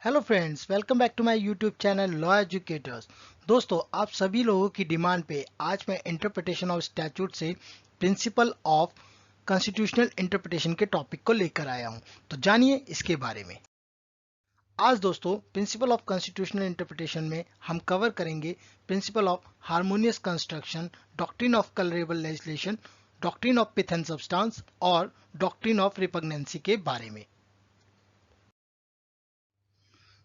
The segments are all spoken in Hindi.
Hello friends, welcome back to my YouTube channel law educators. दोस्तों, आप सभी लोगों की डिमांड पे आज मैं इंटरप्रिटेशन ऑफ स्टैट्यूट से प्रिंसिपल ऑफ कॉन्स्टिट्यूशनल इंटरप्रिटेशन के टॉपिक को लेकर आया हूं। तो जानिए इसके बारे में। आज दोस्तों, प्रिंसिपल ऑफ कॉन्स्टिट्यूशनल इंटरप्रिटेशन में हम कवर करेंगे principle of harmonious construction, doctrine of colourable legislation, doctrine of pith and substance और डॉक्ट्रिन ऑफ रिपग्नेंसी के बारे में।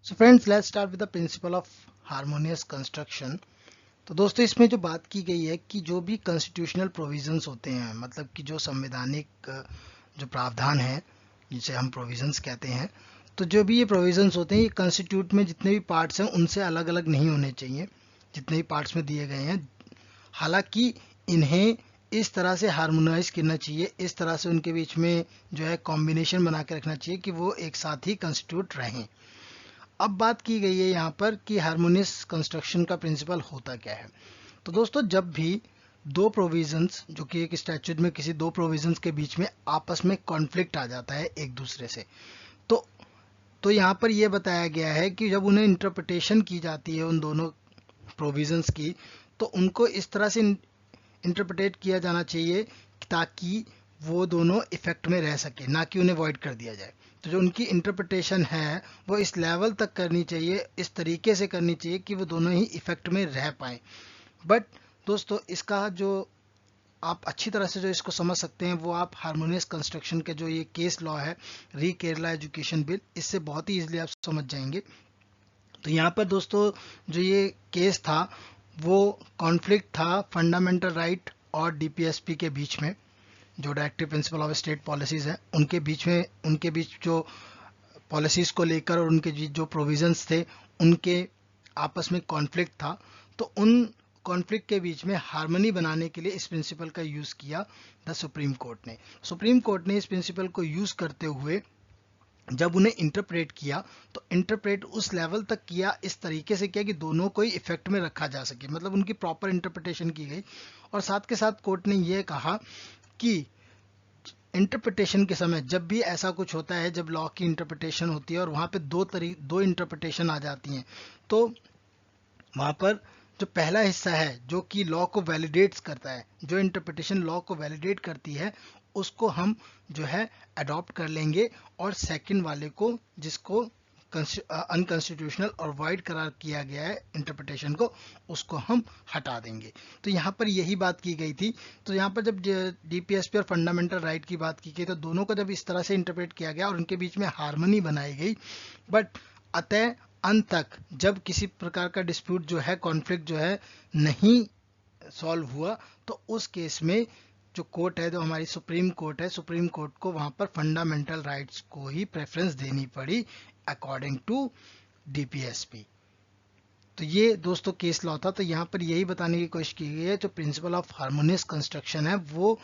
So friends, let's start with the principle of harmonious construction. तो दोस्तों, इसमें जो बात की गई है कि जो भी कॉन्स्टिट्यूशनल प्रोविजंस होते हैं, मतलब कि जो संवैधानिक जो प्रावधान है जिसे हम प्रोविजंस कहते हैं, तो जो भी ये प्रोविजंस होते हैं ये कॉन्स्टिट्यूट में जितने भी पार्ट्स हैं उनसे अलग अलग नहीं होने चाहिए जितने भी पार्ट्स में दिए गए हैं। हालांकि इन्हें इस तरह से हार्मोनाइज करना चाहिए, इस तरह से उनके बीच में जो है कॉम्बिनेशन बना के रखना चाहिए कि वो एक साथ ही कंस्टिट्यूट रहें। अब बात की गई है यहाँ पर कि हार्मोनियस कंस्ट्रक्शन का प्रिंसिपल होता क्या है। तो दोस्तों, जब भी दो प्रोविजंस जो कि एक स्टैट्यूट में किसी दो प्रोविजंस के बीच में आपस में कॉन्फ्लिक्ट आ जाता है एक दूसरे से, तो यहाँ पर यह बताया गया है कि जब उन्हें इंटरप्रिटेशन की जाती है उन दोनों प्रोविजंस की, तो उनको इस तरह से इंटरप्रिटेट किया जाना चाहिए ताकि वो दोनों इफेक्ट में रह सके, ना कि उन्हें वॉइड कर दिया जाए। तो जो उनकी इंटरप्रिटेशन है वो इस लेवल तक करनी चाहिए, इस तरीके से करनी चाहिए कि वो दोनों ही इफेक्ट में रह पाए। बट दोस्तों, इसका जो आप अच्छी तरह से जो इसको समझ सकते हैं वो आप हार्मोनियस कंस्ट्रक्शन के जो ये केस लॉ है, री केरला एजुकेशन बिल, इससे बहुत ही इजीली आप समझ जाएंगे। तो यहाँ पर दोस्तों, जो ये केस था वो कॉन्फ्लिक्ट था फंडामेंटल राइट और डीपीएसपी के बीच में। जो directive principle of state policies है उनके बीच में, उनके बीच जो पॉलिसीज को लेकर और उनके जो प्रोविजंस थे उनके आपस में कॉन्फ्लिक्ट था। तो उन कॉन्फ्लिक्ट के बीच में हार्मनी बनाने के लिए इस प्रिंसिपल का यूज किया द सुप्रीम कोर्ट ने। सुप्रीम कोर्ट ने इस प्रिंसिपल को यूज करते हुए जब उन्हें इंटरप्रेट किया, तो इंटरप्रेट उस लेवल तक किया, इस तरीके से किया कि दोनों को ही इफेक्ट में रखा जा सके, मतलब उनकी प्रॉपर इंटरप्रिटेशन की गई। और साथ के साथ कोर्ट ने यह कहा कि इंटरप्रिटेशन के समय जब भी ऐसा कुछ होता है, जब लॉ की इंटरप्रिटेशन होती है और वहां पे दो इंटरप्रिटेशन आ जाती हैं, तो वहां पर जो पहला हिस्सा है जो कि लॉ को वैलिडेट्स करता है, जो इंटरप्रिटेशन लॉ को वैलिडेट करती है, उसको हम जो है अडॉप्ट कर लेंगे, और सेकंड वाले को, जिसको अनकॉन्स्टिट्यूशनल और वाइड करार किया गया है इंटरप्रिटेशन को, उसको हम हटा देंगे। तो यहाँ पर यही बात की गई थी। तो यहाँ पर जब डीपीएसपी और फंडामेंटल राइट की बात की गई, तो दोनों को जब इस तरह से इंटरप्रेट किया गया और उनके बीच में हार्मनी बनाई गई, बट अतः अंत तक जब किसी प्रकार का डिस्प्यूट जो है, कॉन्फ्लिक्ट जो है, नहीं सॉल्व हुआ, तो उस केस में जो कोर्ट है, जो हमारी सुप्रीम कोर्ट है, सुप्रीम कोर्ट को वहां पर फंडामेंटल राइट्स को ही प्रेफरेंस देनी पड़ी अकॉर्डिंग टू डीपीएसपी। तो ये दोस्तों केस लॉ था। तो यहाँ पर यही बताने की कोशिश की गई है, जो प्रिंसिपल ऑफ हार्मोनियस कंस्ट्रक्शन है, वो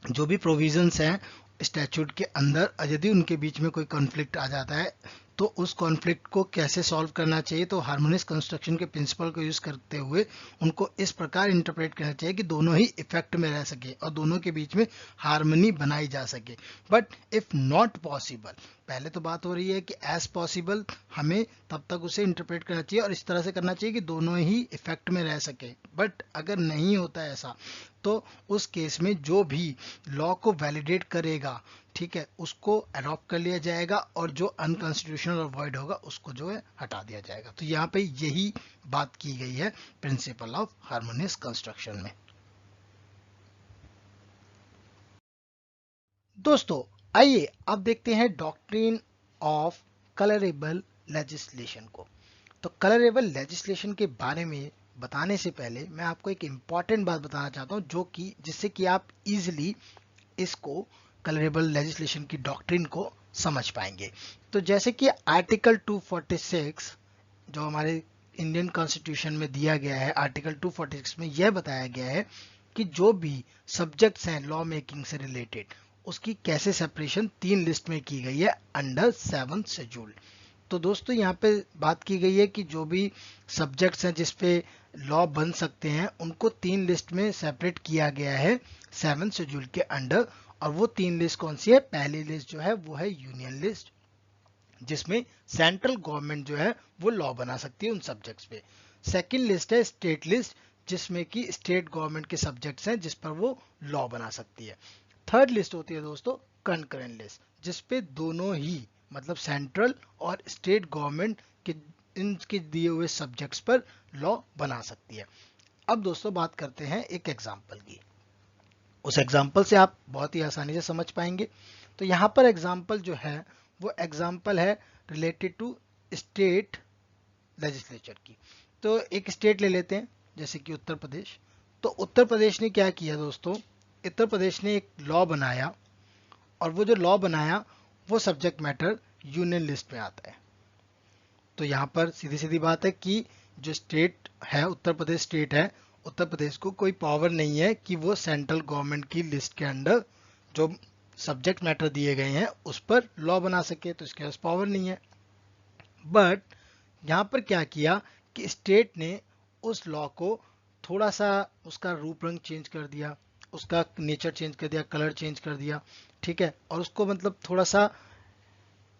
जो भी प्रोविजंस हैं स्टैच्यूट के अंदर, यदि उनके बीच में कोई कॉन्फ्लिक्ट आ जाता है तो उस कॉन्फ्लिक्ट को कैसे सॉल्व करना चाहिए, तो हार्मोनियस कंस्ट्रक्शन के प्रिंसिपल को यूज करते हुए उनको इस प्रकार इंटरप्रेट करना चाहिए कि दोनों ही इफेक्ट में रह सके और दोनों के बीच में हार्मनी बनाई जा सके। बट इफ नॉट पॉसिबल, पहले तो बात हो रही है कि एज पॉसिबल हमें तब तक उसे इंटरप्रेट करना चाहिए और इस तरह से करना चाहिए कि दोनों ही इफेक्ट में रह सके। बट अगर नहीं होता ऐसा, तो उस केस में जो भी लॉ को वैलिडेट करेगा, ठीक है, उसको अडॉप्ट कर लिया जाएगा, और जो अनकॉन्स्टिट्यूशनल और वॉइड होगा उसको जो है हटा दिया जाएगा। तो यहाँ पे यही बात की गई है प्रिंसिपल ऑफ हार्मोनियस कंस्ट्रक्शन में। दोस्तों, आइए अब देखते हैं डॉक्ट्रिन ऑफ कलरेबल लेजिस्लेशन को। तो कलरेबल लेजिस्लेशन के बारे में बताने से पहले मैं आपको एक इम्पॉर्टेंट बात बताना चाहता हूँ, जो कि जिससे कि आप इजिली इसको, कलरेबल लेजिस्लेशन की डॉक्ट्रिन को समझ पाएंगे। तो जैसे कि आर्टिकल 246 जो हमारे इंडियन कॉन्स्टिट्यूशन में दिया गया है, आर्टिकल 246 में यह बताया गया है कि जो भी सब्जेक्ट्स हैं लॉ मेकिंग से रिलेटेड, उसकी कैसे सेपरेशन 3 लिस्ट में की गई है अंडर 7th शेड्यूल। तो दोस्तों, यहाँ पे बात की गई है कि जो भी सब्जेक्ट्स हैं जिसपे लॉ बन सकते हैं, उनको 3 लिस्ट में सेपरेट किया गया है 7th शेड्यूल के अंडर। और वो 3 लिस्ट कौन सी है? पहली लिस्ट जो है वो है यूनियन लिस्ट, जिसमें सेंट्रल गवर्नमेंट जो है वो लॉ बना सकती है उन सब्जेक्ट्स पे। सेकंड लिस्ट है स्टेट लिस्ट, जिसमें कि स्टेट गवर्नमेंट के सब्जेक्ट्स हैं जिस पर वो लॉ बना सकती है। थर्ड लिस्ट होती है दोस्तों कंकरेंट लिस्ट, जिसपे दोनों ही मतलब सेंट्रल और स्टेट गवर्नमेंट के इनके दिए हुए सब्जेक्ट्स पर लॉ बना सकती है। अब दोस्तों बात करते हैं एक एग्जाम्पल की, उस एग्जाम्पल से आप बहुत ही आसानी से समझ पाएंगे। तो यहाँ पर एग्जाम्पल जो है वो एग्जाम्पल है रिलेटेड टू स्टेट लेजिस्लेचर की। तो एक स्टेट ले लेते हैं जैसे कि उत्तर प्रदेश। तो उत्तर प्रदेश ने क्या किया दोस्तों, उत्तर प्रदेश ने एक लॉ बनाया, और वो जो लॉ बनाया वो सब्जेक्ट मैटर यूनियन लिस्ट में आता है। तो यहाँ पर सीधी सीधी बात है कि जो स्टेट है, उत्तर प्रदेश स्टेट है, उत्तर प्रदेश को कोई पावर नहीं है कि वो सेंट्रल गवर्नमेंट की लिस्ट के अंडर जो सब्जेक्ट मैटर दिए गए हैं उस पर लॉ बना सके, तो इसके पास पावर नहीं है। बट यहाँ पर क्या किया कि स्टेट ने उस लॉ को थोड़ा सा उसका रूप रंग चेंज कर दिया, उसका नेचर चेंज कर दिया, कलर चेंज कर दिया, ठीक है, और उसको मतलब थोड़ा सा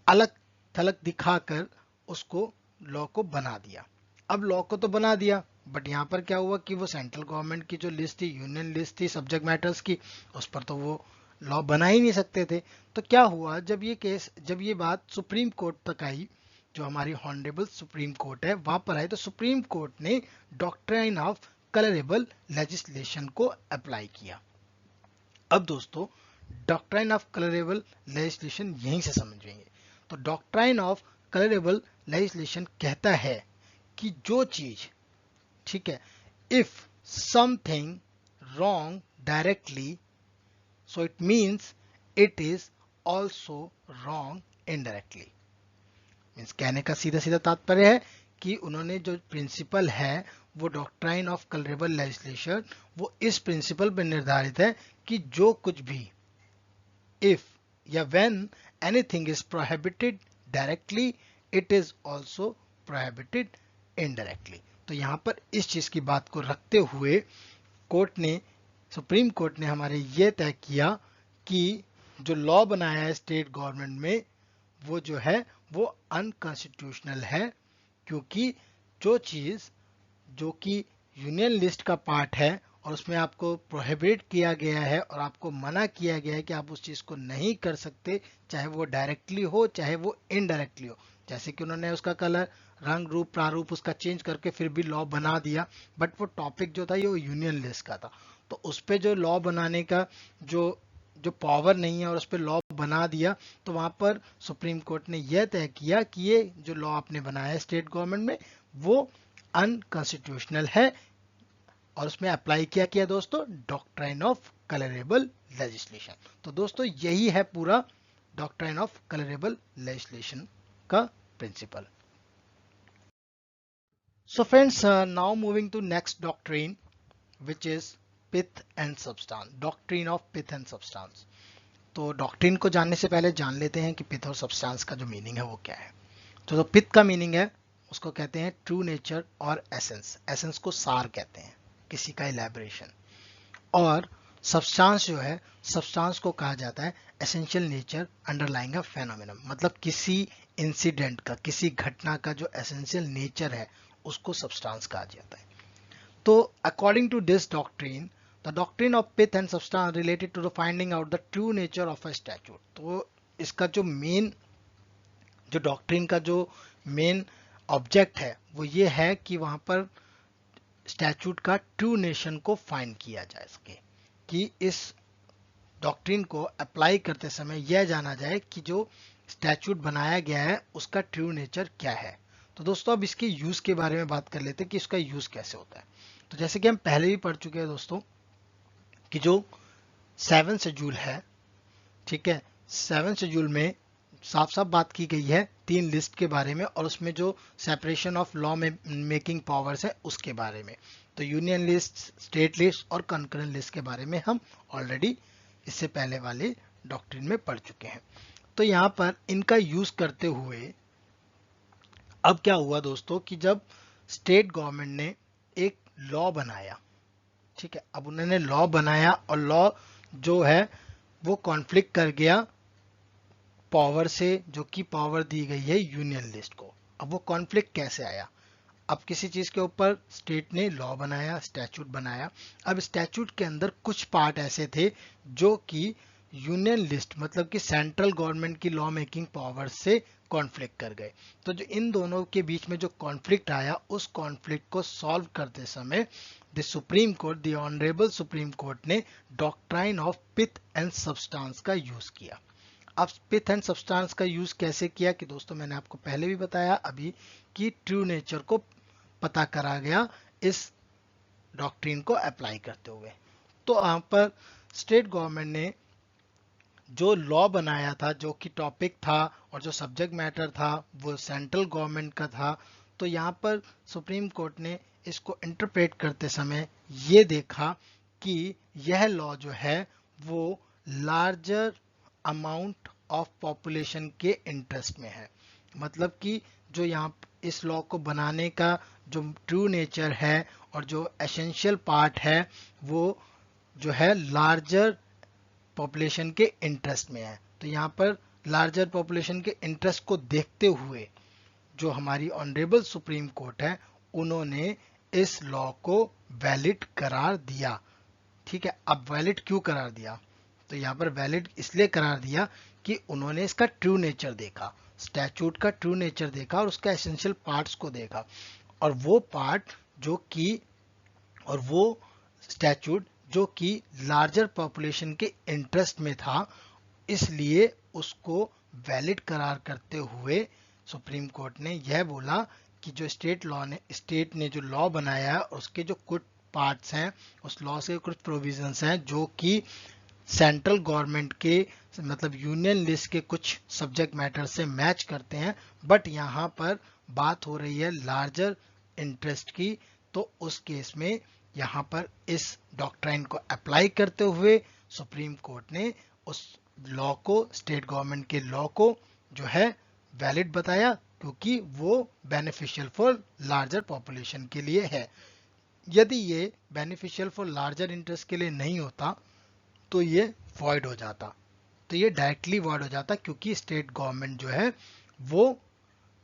अलग थलग दिखाकर उसको लॉ को बना दिया। अब लॉ को तो बना दिया, बट यहाँ पर क्या हुआ कि वो सेंट्रल गवर्नमेंट की जो लिस्ट थी, यूनियन लिस्ट थी सब्जेक्ट मैटर्स की, उस पर तो वो लॉ बना ही नहीं सकते थे। तो क्या हुआ, जब ये बात सुप्रीम कोर्ट तक आई, जो हमारी हॉनरेबल सुप्रीम कोर्ट है वहां पर आई, तो सुप्रीम कोर्ट ने डॉक्ट्राइन ऑफ कलरेबल लेजिस्लेशन को अप्लाई किया। अब दोस्तों डॉक्ट्राइन ऑफ कलरेबल लेजिस्लेशन यहीं से समझेंगे। तो डॉक्ट्राइन ऑफ कलरेबल लेजिस्लेशन कहता है कि जो चीज, ठीक है, if something wrong directly, so it means it is also wrong indirectly. Means कहने का सीधा सीधा तात्पर्य है कि उन्होंने जो प्रिंसिपल है वो डॉक्ट्राइन ऑफ कलरेबल लेजिस्लेशन, वो इस प्रिंसिपल पर निर्धारित है कि जो कुछ भी if या when anything is prohibited directly, it is also prohibited indirectly। तो यहाँ पर इस चीज की बात को रखते हुए कोर्ट ने, सुप्रीम कोर्ट ने हमारे ये तय किया कि जो लॉ बनाया है स्टेट गवर्नमेंट में वो जो है वो अनकॉन्स्टिट्यूशनल है, क्योंकि जो चीज जो कि यूनियन लिस्ट का पार्ट है और उसमें आपको प्रोहिबिट किया गया है और आपको मना किया गया है कि आप उस चीज को नहीं कर सकते, चाहे वो डायरेक्टली हो चाहे वो इनडायरेक्टली हो। जैसे कि उन्होंने उसका कलर, रंग, रूप, प्रारूप उसका चेंज करके फिर भी लॉ बना दिया, बट वो टॉपिक जो था ये वो यूनियन लिस्ट का था, तो उस पर जो लॉ बनाने का जो जो पावर नहीं है और उस पर लॉ बना दिया, तो वहां पर सुप्रीम कोर्ट ने यह तय किया कि ये जो लॉ आपने बनाया है स्टेट गवर्नमेंट में वो अनकॉन्स्टिट्यूशनल है, और उसमें अप्लाई किया दोस्तों डॉक्ट्राइन ऑफ कलरेबल लेजिस्लेशन। तो दोस्तों यही है पूरा डॉक्ट्राइन ऑफ कलरेबल लेजिस्लेशन का principle. So friends, now moving to next doctrine which is pith and substance, doctrine of pith and substance. तो डॉक्ट्रिन को जानने से पहले जान लेते हैं कि पिथ और सब्सटेंस का जो मीनिंग है वो क्या है। तो जो पिथ का मीनिंग है उसको कहते हैं ट्रू नेचर और एसेंस, एसेंस को सार कहते हैं, किसी का इलेबोरेशन। और सब्सटेंस जो है, सब्सटेंस को कहा जाता है एसेंशियल नेचर अंडरलाइंग अ फेनोमेनन, मतलब किसी इंसिडेंट का, किसी घटना का जो एसेंशियल नेचर है उसको सब्सटेंस कहा जाता है। तो according to this doctrine, the doctrine of pith and substance related to the finding out the true nature of a statute. तो इसका जो मेन, जो डॉक्ट्रिन का जो मेन ऑब्जेक्ट है वो ये है कि वहां पर स्टैट्यूट का ट्रू नेचर को फाइंड किया जा सके, कि इस डॉक्ट्रिन को अप्लाई करते समय यह जाना जाए कि जो स्टैट्यूट बनाया गया है उसका ट्रू नेचर क्या है। तो दोस्तों अब इसके यूज के बारे में बात कर लेते हैं कि इसका यूज कैसे होता है। तो जैसे कि हम पहले भी पढ़ चुके हैं दोस्तों कि जो 7 शेड्यूल है, ठीक है, 7 शेड्यूल में साफ साफ बात की गई है 3 लिस्ट के बारे में, और उसमें जो separation of law making powers है उसके बारे में। तो यूनियन लिस्ट, स्टेट लिस्ट और कंकरेंट लिस्ट के बारे में हम ऑलरेडी इससे पहले वाले डॉक्ट्रिन में पढ़ चुके हैं। तो यहाँ पर इनका यूज करते हुए अब क्या हुआ दोस्तों कि जब स्टेट गवर्नमेंट ने एक लॉ बनाया, ठीक है, अब उन्होंने लॉ बनाया और लॉ जो है वो कॉन्फ्लिक्ट कर गया पावर से, जो कि पावर दी गई है यूनियन लिस्ट को। अब वो कॉन्फ्लिक्ट कैसे आया? अब किसी चीज के ऊपर स्टेट ने लॉ बनाया, स्टैचूट बनाया। अब स्टैचूट के अंदर कुछ पार्ट ऐसे थे जो कि यूनियन लिस्ट मतलब कि सेंट्रल गवर्नमेंट की लॉ मेकिंग पावर से कॉन्फ्लिक्ट कर गए। तो जो इन दोनों के बीच में जो कॉन्फ्लिक्ट आया, उस कॉन्फ्लिक्ट को सॉल्व करते समय the Supreme Court, the honourable Supreme Court ने doctrine of pith and substance का यूज किया। अब पिथ एंड सब्सटेंस का यूज कैसे किया कि दोस्तों मैंने आपको पहले भी बताया अभी कि ट्रू नेचर को पता करा गया इस डॉक्ट्रिन को अप्लाई करते हुए। तो यहाँ पर स्टेट गवर्नमेंट ने जो लॉ बनाया था, जो कि टॉपिक था और जो सब्जेक्ट मैटर था वो सेंट्रल गवर्नमेंट का था। तो यहाँ पर सुप्रीम कोर्ट ने इसको इंटरप्रेट करते समय ये देखा कि यह लॉ जो है वो लार्जर अमाउंट ऑफ पॉपुलेशन के इंटरेस्ट में है। मतलब कि जो यहाँ इस लॉ को बनाने का जो ट्रू नेचर है और जो एसेंशियल पार्ट है वो जो है लार्जर पॉपुलेशन के इंटरेस्ट में है। तो यहाँ पर लार्जर पॉपुलेशन के इंटरेस्ट को देखते हुए जो हमारी ऑनरेबल सुप्रीम कोर्ट है उन्होंने इस लॉ को वैलिड करार दिया। ठीक है, अब वैलिड क्यों करार दिया? तो यहाँ पर वैलिड इसलिए करार दिया कि उन्होंने इसका ट्रू नेचर देखा, स्टैचूट का ट्रू नेचर देखा और उसका एसेंशियल पार्ट्स को देखा। और वो पार्ट जो कि और वो स्टैचूट जो कि लार्जर पॉपुलेशन के इंटरेस्ट में था, इसलिए उसको वैलिड करार करते हुए सुप्रीम कोर्ट ने यह बोला कि जो स्टेट ने जो लॉ बनाया है उसके जो कुछ पार्ट्स हैं, उस लॉ से कुछ प्रोविजंस हैं जो कि सेंट्रल गवर्नमेंट के मतलब यूनियन लिस्ट के कुछ सब्जेक्ट मैटर से मैच करते हैं। बट यहाँ पर बात हो रही है लार्जर इंटरेस्ट की। तो उस केस में यहाँ पर इस डॉक्ट्राइन को अप्लाई करते हुए सुप्रीम कोर्ट ने उस लॉ को, स्टेट गवर्नमेंट के लॉ को जो है वैलिड बताया, क्योंकि वो बेनिफिशियल फॉर लार्जर पॉपुलेशन के लिए है। यदि ये बेनिफिशियल फॉर लार्जर इंटरेस्ट के लिए नहीं होता तो ये वॉइड हो जाता, तो ये डायरेक्टली वॉइड हो जाता, क्योंकि स्टेट गवर्नमेंट जो है वो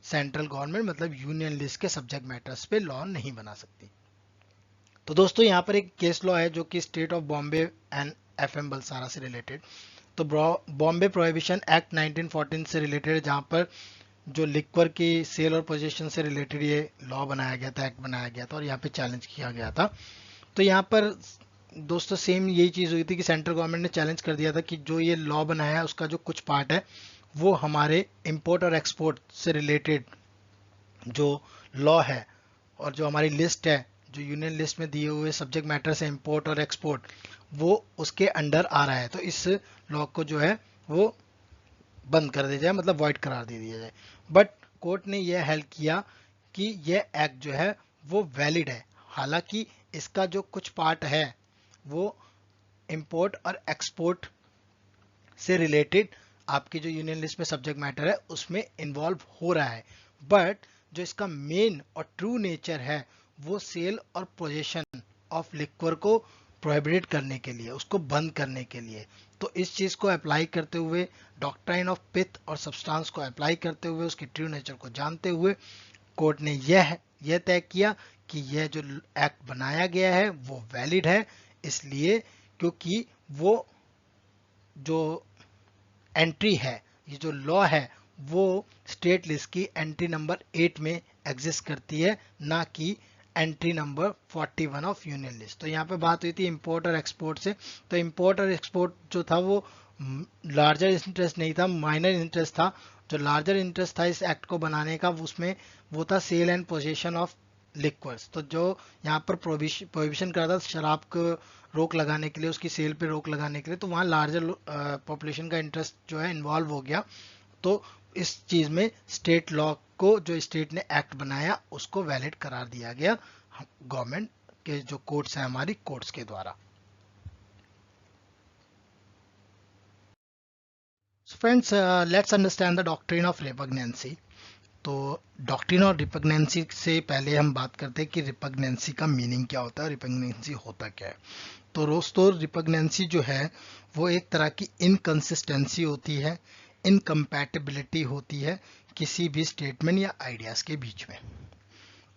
सेंट्रल गवर्नमेंट मतलब यूनियन लिस्ट के सब्जेक्ट मैटर्स पे लॉ नहीं बना सकती। तो दोस्तों यहाँ पर एक केस लॉ है जो कि state of Bombay and FM Balsara से रिलेटेड। तो बॉम्बे प्रोहिबिशन एक्ट 1914 से रिलेटेड है, जहाँ पर जो लिक्वर की सेल और पोजीशन से रिलेटेड ये लॉ बनाया गया था, एक्ट बनाया गया था और यहाँ पे चैलेंज किया गया था। तो यहाँ पर दोस्तों सेम यही चीज़ हुई थी कि सेंट्रल गवर्नमेंट ने चैलेंज कर दिया था कि जो ये लॉ बनाया है उसका जो कुछ पार्ट है वो हमारे इंपोर्ट और एक्सपोर्ट से रिलेटेड जो लॉ है और जो हमारी लिस्ट है, जो यूनियन लिस्ट में दिए हुए सब्जेक्ट मैटर से इंपोर्ट और एक्सपोर्ट, वो उसके अंडर आ रहा है। तो इस लॉ को जो है वो बंद कर दिया जाए, मतलब वॉइड करार दे दिया जाए। बट कोर्ट ने यह हेल्प किया कि यह एक्ट जो है वो वैलिड है, हालांकि इसका जो कुछ पार्ट है वो इंपोर्ट और एक्सपोर्ट से रिलेटेड आपकी जो यूनियन लिस्ट में सब्जेक्ट मैटर है उसमें इन्वॉल्व हो रहा है। बट जो इसका मेन और ट्रू नेचर है वो सेल और पोजेशन ऑफ लिक्वर को प्रोहिबिट करने के लिए, उसको बंद करने के लिए। तो इस चीज को अप्लाई करते हुए, डॉक्ट्राइन ऑफ पिथ और सब्सटेंस को अप्लाई करते हुए, उसके ट्रू नेचर को जानते हुए कोर्ट ने यह तय किया कि यह जो एक्ट बनाया गया है वो वैलिड है, इसलिए क्योंकि वो जो एंट्री है, ये जो लॉ है वो स्टेट लिस्ट की एंट्री नंबर 8 में एग्जिस्ट करती है, ना कि entry number 41 of union list. तो यहाँ पे बात हुई थी इंपोर्ट और एक्सपोर्ट से। तो इंपोर्ट और एक्सपोर्ट जो था वो लार्जर इंटरेस्ट नहीं था, माइनर इंटरेस्ट था। जो लार्जर इंटरेस्ट था इस एक्ट को बनाने का उसमें वो था sale and possession of liquors. तो जो यहाँ पर प्रोहिबिशन करा था शराब को रोक लगाने के लिए, उसकी सेल पे रोक लगाने के लिए, तो वहाँ लार्जर पॉपुलेशन का इंटरेस्ट जो है इन्वॉल्व हो गया। तो इस चीज में स्टेट लॉ को, जो स्टेट ने एक्ट बनाया, उसको वैलिड करार दिया गया गवर्नमेंट के जो कोर्ट्स हैं, हमारी कोर्ट्स के द्वारा। Friends, let's understand the doctrine of repugnancy. तो डॉक्ट्रिन ऑफ रिपग्नेंसी से पहले हम बात करते हैं कि रिपग्नेंसी का मीनिंग क्या होता है, रिपग्नेंसी होता क्या है। तो दोस्तों रिपग्नेंसी जो है वो एक तरह की इनकंसिस्टेंसी होती है, इनकम्पैटिबिलिटी होती है किसी भी स्टेटमेंट या आइडियाज के बीच में।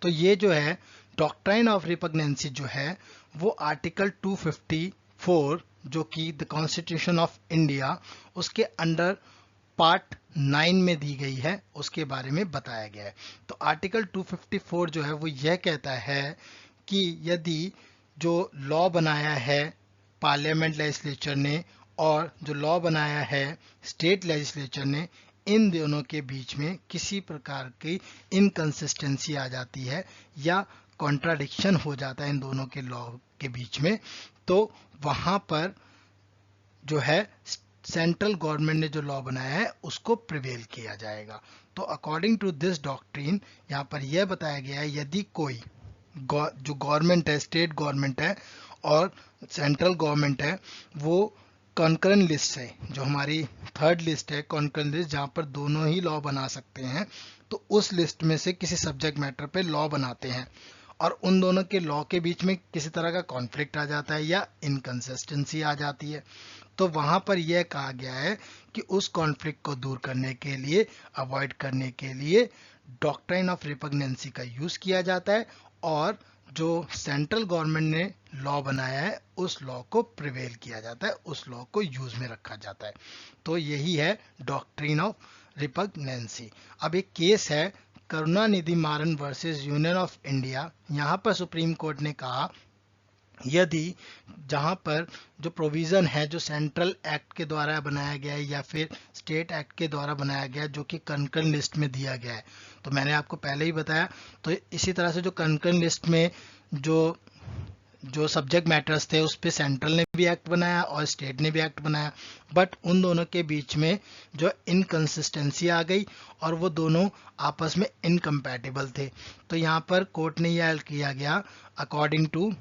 तो ये जो है डॉक्ट्राइन ऑफ रिपग्नेंसी जो है वो आर्टिकल 254 जो कि द कॉन्स्टिट्यूशन ऑफ इंडिया उसके अंडर पार्ट 9 में दी गई है उसके बारे में बताया गया है। तो आर्टिकल 254 जो है वो यह कहता है कि यदि जो लॉ बनाया है पार्लियामेंट लेजिस्लेचर ने और जो लॉ बनाया है स्टेट लेजिस्लेचर ने, इन दोनों के बीच में किसी प्रकार की इनकंसिस्टेंसी आ जाती है या कॉन्ट्राडिक्शन हो जाता है इन दोनों के लॉ के बीच में, तो वहां पर जो है सेंट्रल गवर्नमेंट ने जो लॉ बनाया है उसको प्रिवेल किया जाएगा। तो अकॉर्डिंग टू दिस डॉक्ट्रिन यहाँ पर यह बताया गया है यदि कोई जो गवर्नमेंट है, स्टेट गवर्नमेंट है और सेंट्रल गवर्नमेंट है, वो कॉन्करेंट लिस्ट है, जो हमारी थर्ड लिस्ट है कॉन्करेंट लिस्ट जहाँ पर दोनों ही लॉ बना सकते हैं, तो उस लिस्ट में से किसी सब्जेक्ट मैटर पे लॉ बनाते हैं और उन दोनों के लॉ के बीच में किसी तरह का कॉन्फ्लिक्ट आ जाता है या इनकंसिस्टेंसी आ जाती है, तो वहां पर यह कहा गया है कि उस कॉन्फ्लिक्ट को दूर करने के लिए, अवॉइड करने के लिए डॉक्ट्राइन ऑफ रिपग्नेंसी का यूज किया जाता है और जो सेंट्रल गवर्नमेंट ने लॉ बनाया है उस लॉ को प्रिवेल किया जाता है, उस लॉ को यूज में रखा जाता है। तो यही है डॉक्ट्रिन ऑफ रिपग्नेंसी। अब एक केस है करुणानिधि मारन वर्सेस यूनियन ऑफ इंडिया। यहाँ पर सुप्रीम कोर्ट ने कहा यदि जहां पर जो प्रोविजन है जो सेंट्रल एक्ट के द्वारा बनाया गया है या फिर स्टेट एक्ट के द्वारा बनाया गया है जो कि कंकरेंट लिस्ट में दिया गया है, तो मैंने आपको पहले ही बताया, तो इसी तरह से जो कंकरेंट लिस्ट में जो सब्जेक्ट मैटर्स थे उस पे सेंट्रल ने भी एक्ट बनाया और स्टेट ने भी एक्ट बनाया, बट उन दोनों के बीच में जो इनकंसिस्टेंसी आ गई और वो दोनों आपस में इनकम्पैटिबल थे। तो यहाँ पर कोर्ट ने यह किया गया according to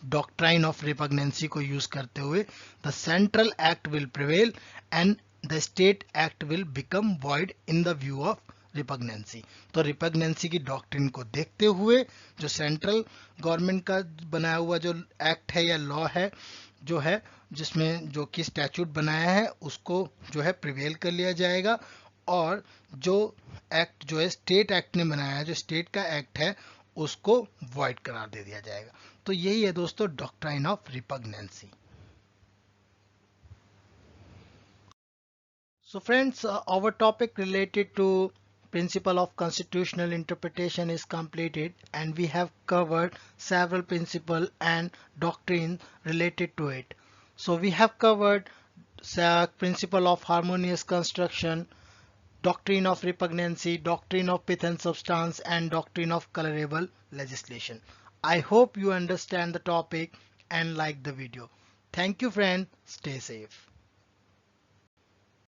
doctrine of repugnancy को यूज करते हुए the central act will prevail and the state act will become void in the view of repugnancy. तो रिपग्नेंसी की डॉक्ट्रिन को देखते हुए जो सेंट्रल गवर्नमेंट का बनाया हुआ जो एक्ट है या लॉ है जो है जिसमें जो कि स्टैच्यूट बनाया है उसको जो है प्रिवेल कर लिया जाएगा और जो एक्ट जो है स्टेट एक्ट ने बनाया है, जो स्टेट का एक्ट है, उसको वॉइड करार दे दिया जाएगा। तो यही है दोस्तों doctrine of repugnancy. So friends, our topic related to principle of constitutional interpretation is completed and we have covered several principle and doctrine related to it. So we have covered principle of harmonious construction, doctrine of repugnancy, doctrine of pith and substance, and doctrine of colorable legislation. I hope you understand the topic and like the video. Thank you friend. Stay safe.